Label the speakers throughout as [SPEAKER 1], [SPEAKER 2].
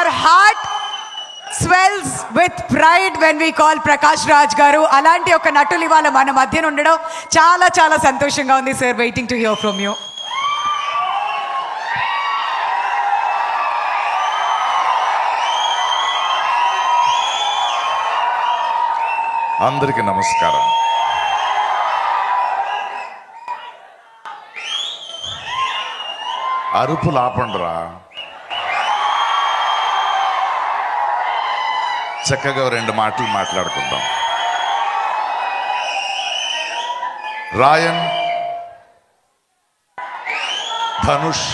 [SPEAKER 1] our heart swells with pride when we call Prakash Raj garu. Alanti oka natuli valla mana madhyana undadam చాలా చాలా సంతోషంగా ఉంది sir. Waiting to hear from you.
[SPEAKER 2] అందరికీ నమస్కారం. అరుపులు ఆపండిరా. చక్కగా రెండు మాటలు మాట్లాడుకుందాం. రాయన్, ధనుష్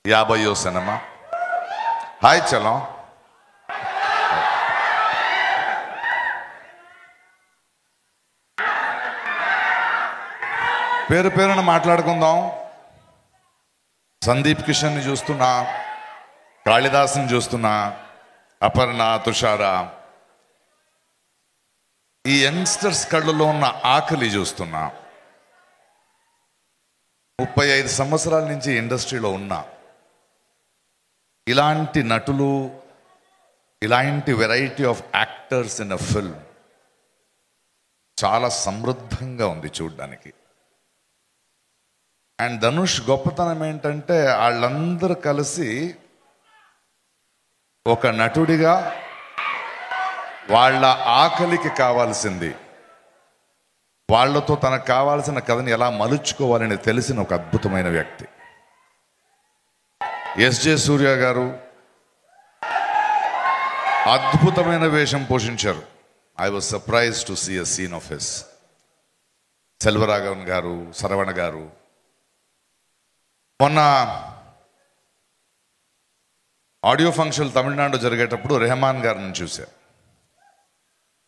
[SPEAKER 2] 50వ సినిమా. హాయ్ చలం. పేరు పేరున మాట్లాడుకుందాం. సందీప్ కిషన్ని చూస్తున్నా, కాళిదాస్ని చూస్తున్నా, అపర్ణ, తుషార, ఈ యంగ్స్టర్స్ కళ్ళలో ఉన్న ఆకలి చూస్తున్నా. 35 సంవత్సరాల నుంచి ఇండస్ట్రీలో ఉన్నా. ఇలాంటి నటులు, ఇలాంటి variety of actors in a film చాలా సమృద్ధంగా ఉంది చూడ్డానికి. అండ్ ధనుష్ గొప్పతనం ఏంటంటే వాళ్ళందరూ కలిసి ఒక నటుడిగా వాళ్ళ ఆకలికి కావాల్సింది, వాళ్లతో తనకు కావాల్సిన కథని ఎలా మలుచుకోవాలని తెలిసిన ఒక అద్భుతమైన వ్యక్తి. ఎస్జే సూర్య గారు అద్భుతమైన వేషం పోషించారు. I was surprise to see a scene of his. Selvaraghavan గారు, శరవణ గారు. మొన్న ఆడియో ఫంక్షన్ తమిళనాడు జరిగేటప్పుడు రెహమాన్ గారిని చూశా.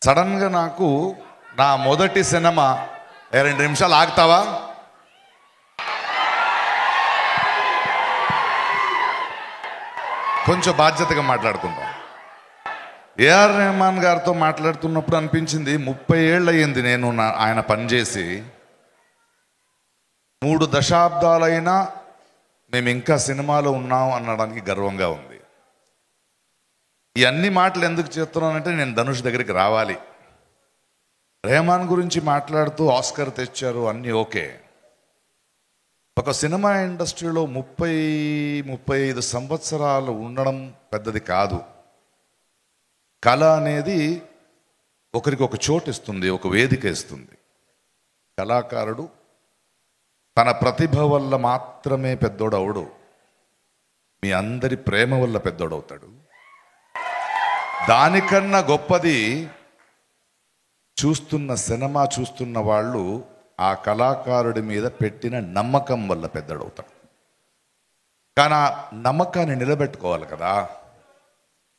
[SPEAKER 2] సడన్గా నాకు నా మొదటి సినిమా 2 నిమిషాలు ఆగుతావా, కొంచెం బాధ్యతగా మాట్లాడుకుందాం. ఏఆర్ రెహమాన్ గారితో మాట్లాడుతున్నప్పుడు అనిపించింది 30 ఏళ్ళు అయ్యింది నేను ఆయన పనిచేసి. 3 దశాబ్దాలైనా మేము ఇంకా సినిమాలో ఉన్నాం అనడానికి గర్వంగా ఉంది. ఈ అన్ని మాటలు ఎందుకు చెప్తున్నానంటే నేను ధనుష్ దగ్గరికి రావాలి. రెహమాన్ గురించి మాట్లాడుతూ ఆస్కర్ తెచ్చారు, అన్నీ ఓకే. ఒక సినిమా ఇండస్ట్రీలో 30-35 సంవత్సరాలు ఉండడం పెద్దది కాదు. కళ అనేది ఒకరికి ఒక చోటు ఇస్తుంది, ఒక వేదిక ఇస్తుంది. కళాకారుడు తన ప్రతిభ వల్ల మాత్రమే పెద్దోడవుడు, మీ అందరి ప్రేమ వల్ల పెద్దోడవుతాడు. దానికన్నా గొప్పది చూస్తున్న సినిమా చూస్తున్న వాళ్ళు ఆ కళాకారుడి మీద పెట్టిన నమ్మకం వల్ల పెద్దోడవుతాడు. కానీ ఆ నమ్మకాన్ని నిలబెట్టుకోవాలి కదా.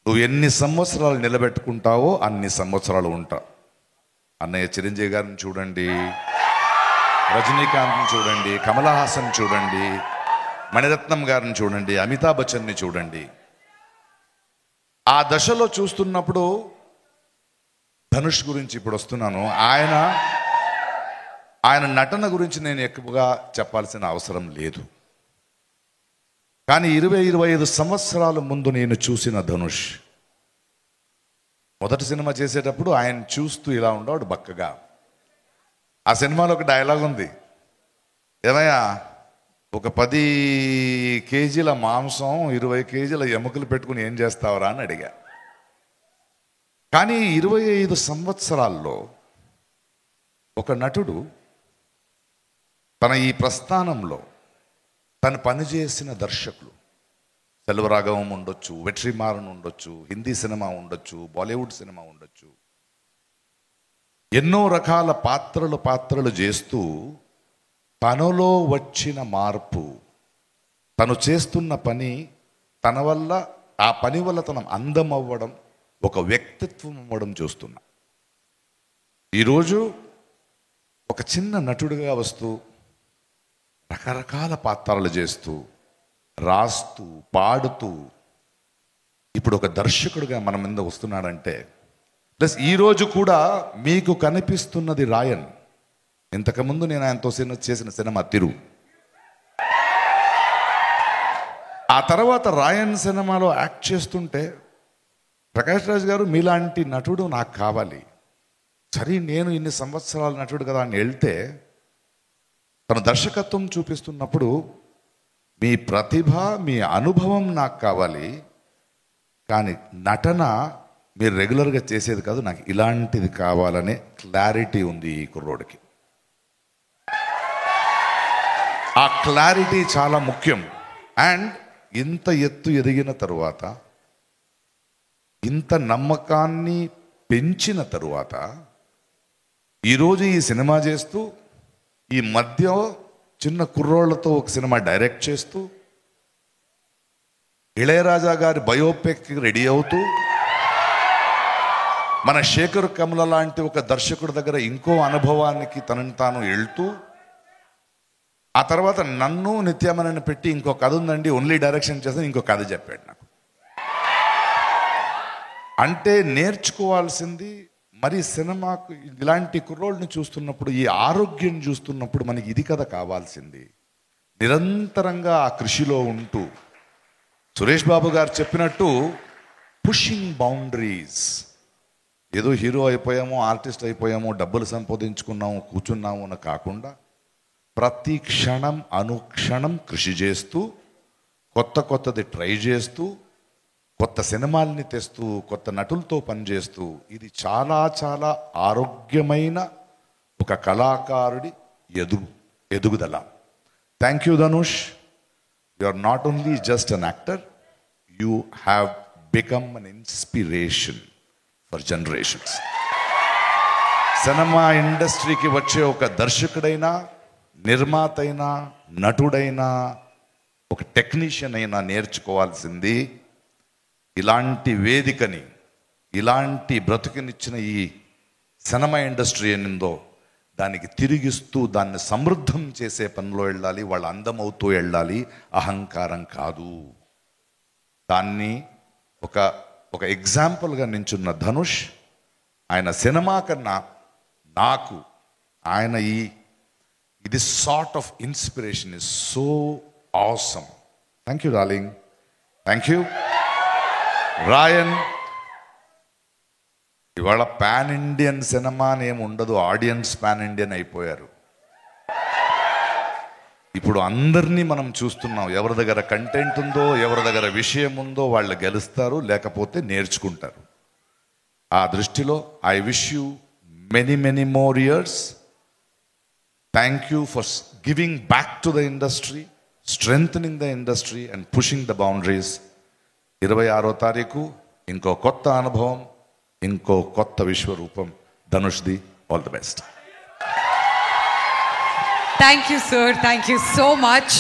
[SPEAKER 2] నువ్వు ఎన్ని సంవత్సరాలు నిలబెట్టుకుంటావో అన్ని సంవత్సరాలు ఉంటావు. అన్నయ్య చిరంజీవి గారిని చూడండి, రజనీకాంత్ని చూడండి, కమల్ హాసన్ చూడండి, మణిరత్నం గారిని చూడండి, అమితాబ్ బచ్చన్ని చూడండి. ఆ దశలో చూస్తున్నప్పుడు ధనుష్ గురించి ఇప్పుడు వస్తున్నాను. ఆయన నటన గురించి నేను ఎక్కువగా చెప్పాల్సిన అవసరం లేదు. కానీ 20-25 సంవత్సరాల ముందు నేను చూసిన ధనుష్ మొదటి సినిమా చేసేటప్పుడు ఆయన చూస్తూ ఇలా ఉండేవాడు బక్కగా. ఆ సినిమాలో ఒక డైలాగ్ ఉంది, ఏమయ్యా ఒక 10 కేజీల మాంసం 20 కేజీల ఎముకలు పెట్టుకుని ఏం చేస్తావరా అని అడిగా. కానీ 25 సంవత్సరాల్లో ఒక నటుడు తన ఈ ప్రస్థానంలో తను పనిచేసిన దర్శకులు సెల్వరాఘవం ఉండొచ్చు, వెట్రిమారన్ ఉండొచ్చు, హిందీ సినిమా ఉండొచ్చు, బాలీవుడ్ సినిమా ఉండొచ్చు, ఎన్నో రకాల పాత్రలు చేస్తూ తనలో వచ్చిన మార్పు, తను చేస్తున్న పని, తన వల్ల ఆ పని వల్ల తన అందం అవ్వడం, ఒక వ్యక్తిత్వం అవ్వడం చూస్తున్నా. ఈరోజు ఒక చిన్న నటుడిగా వస్తూ రకరకాల పాత్రలు చేస్తూ రాస్తూ పాడుతూ ఇప్పుడు ఒక దర్శకుడిగా మన మీద వస్తున్నాడంటే, ప్లస్ ఈరోజు కూడా మీకు కనిపిస్తున్నది రాయన్. ఇంతకుముందు నేను ఆయనతో చేసిన సినిమా తిరు. ఆ తర్వాత రాయన్ సినిమాలో యాక్ట్ చేస్తుంటే ప్రకాష్ రాజ్ గారు మీలాంటి నటుడు నాకు కావాలి. సరే నేను ఇన్ని సంవత్సరాల నటుడు కదా అని వెళ్తే తన దర్శకత్వం చూపిస్తున్నప్పుడు మీ ప్రతిభ మీ అనుభవం నాకు కావాలి, కానీ నటన మీరు రెగ్యులర్గా చేసేది కాదు, నాకు ఇలాంటిది కావాలనే క్లారిటీ ఉంది ఈ కుర్రోడికి. ఆ క్లారిటీ చాలా ముఖ్యం. అండ్ ఇంత ఎత్తు ఎదిగిన తరువాత, ఇంత నమ్మకాన్ని పెంచిన తరువాత ఈరోజు ఈ సినిమా చేస్తూ, ఈ మధ్య చిన్న కుర్రోళ్లతో ఒక సినిమా డైరెక్ట్ చేస్తూ, ఇళయరాజా గారి బయోపిక్ రెడీ అవుతూ, మన శేఖర్ కమల లాంటి ఒక దర్శకుడి దగ్గర ఇంకో అనుభవానికి తనని తాను వెళ్తూ, ఆ తర్వాత నన్ను నిత్యమనని పెట్టి ఇంకో కథ ఉందండి ఓన్లీ డైరెక్షన్ చేస్తే ఇంకో కథ చెప్పాడు నాకు. అంటే నేర్చుకోవాల్సింది మరి సినిమాకు ఇలాంటి కుర్రోళ్ళని చూస్తున్నప్పుడు, ఈ ఆరోగ్యం చూస్తున్నప్పుడు మనకి ఇది కదా కావాల్సింది. నిరంతరంగా ఆ కృషిలో ఉంటూ సురేష్ బాబు గారు చెప్పినట్టు పుషింగ్ బౌండరీస్. ఏదో హీరో అయిపోయాము, ఆర్టిస్ట్ అయిపోయాము, డబ్బులు సంపాదించుకున్నాము, కూర్చున్నాము అని కాకుండా ప్రతి క్షణం అనుక్షణం కృషి చేస్తూ, కొత్తది ట్రై చేస్తూ, కొత్త సినిమాల్ని తెస్తూ, కొత్త నటులతో పనిచేస్తూ, ఇది చాలా చాలా ఆరోగ్యమైన ఒక కళాకారుడి ఎదుగుదల. Thank you Dhanush. You are not only just an actor, you have become an inspiration for generations. Cinema ఇండస్ట్రీకి వచ్చే ఒక దర్శకుడైనా, నిర్మాత అయినా, నటుడైనా, ఒక టెక్నీషియన్ అయినా నేర్చుకోవాల్సింది ఇలాంటి వేదికని, ఇలాంటి బ్రతుకునిచ్చిన ఈ సినిమా ఇండస్ట్రీ ఏనిందో దానికి తిరిగిస్తూ దాన్ని సమృద్ధం చేసే పనిలో వెళ్ళాలి. వాళ్ళు అందమవుతూ వెళ్ళాలి, అహంకారం కాదు. దాన్ని ఒక ఎగ్జాంపుల్గా నించున్న ధనుష్, ఆయన సినిమా కన్నా నాకు ఆయన ఇది sort of inspiration is so awesome. Thank you darling, thank you. Raayan, ఇవాళ పాన్ ఇండియన్ సినిమా అని ఏమి ఉండదు, ఆడియన్స్ పాన్ ఇండియన్ అయిపోయారు. ఇప్పుడు అందరినీ మనం చూస్తున్నాం. ఎవరి దగ్గర కంటెంట్ ఉందో, ఎవరి దగ్గర విషయం ఉందో వాళ్ళు గెలుస్తారు, లేకపోతే నేర్చుకుంటారు. ఆ దృష్టిలో I wish you many many more years. Thank you for giving back to the industry, strengthening the industry and pushing the boundaries. 26వ తారీఖు ఇంకో కొత్త అనుభవం, ఇంకో కొత్త విశ్వరూపం. ధనుష్ది. All the best.
[SPEAKER 1] Thank you, sir. Thank you so much.